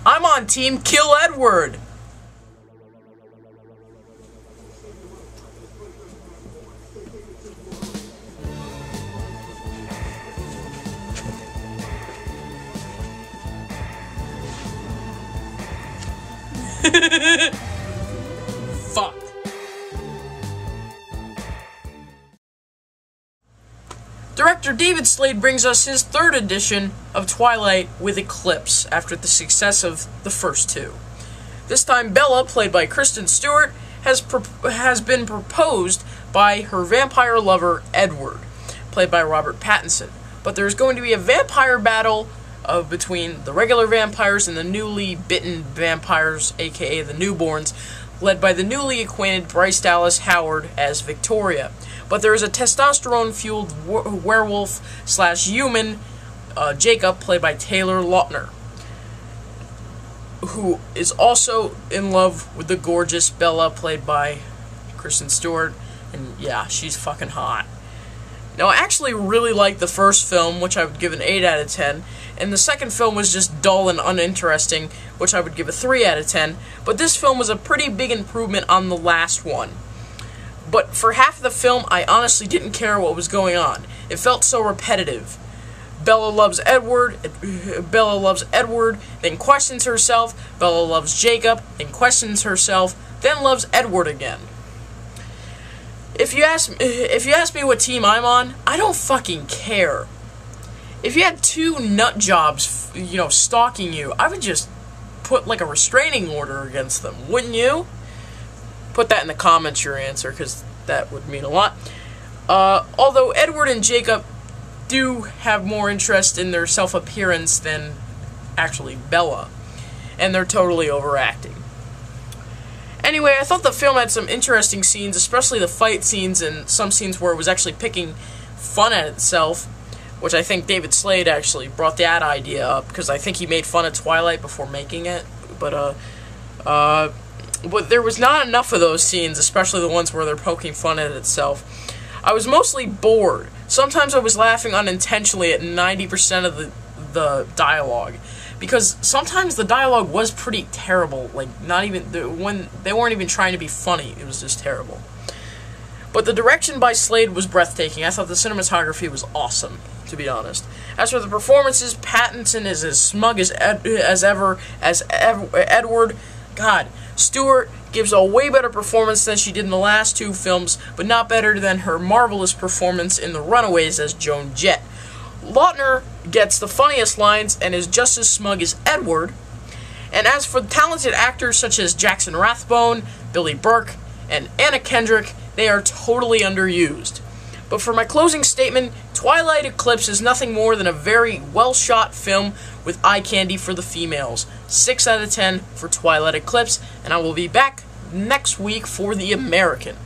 I'm on Team Kill Edward! Fuck. Director David Slade brings us his third edition of Twilight with Eclipse after the success of the first two. This time Bella, played by Kristen Stewart, has been proposed by her vampire lover Edward, played by Robert Pattinson. But there's going to be a vampire battle between the regular vampires and the newly bitten vampires, aka the newborns, led by the newly acquainted Bryce Dallas Howard as Victoria. But there is a testosterone-fueled werewolf/human, Jacob, played by Taylor Lautner, who is also in love with the gorgeous Bella, played by Kristen Stewart, and yeah, she's fucking hot. Now, I actually really liked the first film, which I would give an 8 out of 10, and the second film was just dull and uninteresting, which I would give a 3 out of 10, but this film was a pretty big improvement on the last one. But for half of the film, I honestly didn't care what was going on. It felt so repetitive. Bella loves Edward, then questions herself. Bella loves Jacob, then questions herself, then loves Edward again. If you ask me what team I'm on, I don't fucking care. If you had two nut jobs, stalking you, I would just put like a restraining order against them, wouldn't you? Put that in the comments, your answer, because that would mean a lot. Although Edward and Jacob do have more interest in their self-appearance than actually Bella, and they're totally overacting. Anyway, I thought the film had some interesting scenes, especially the fight scenes and some scenes where it was actually picking fun at itself, which I think David Slade actually brought that idea up, because I think he made fun of Twilight before making it, but there was not enough of those scenes, especially the ones where they're poking fun at itself. I was mostly bored. Sometimes I was laughing unintentionally at 90% of the dialogue, because sometimes the dialogue was pretty terrible, like when they weren't even trying to be funny, it was just terrible. But the direction by Slade was breathtaking. I thought the cinematography was awesome, to be honest. As for the performances, Pattinson is as smug as ever as Edward. God, Stewart gives a way better performance than she did in the last two films, but not better than her marvelous performance in The Runaways as Joan Jett. Lautner gets the funniest lines and is just as smug as Edward. And as for the talented actors such as Jackson Rathbone, Billy Burke, and Anna Kendrick, they are totally underused. But for my closing statement, Twilight Eclipse is nothing more than a very well-shot film with eye candy for the females. 6 out of 10 for Twilight Eclipse, and I will be back next week for The American.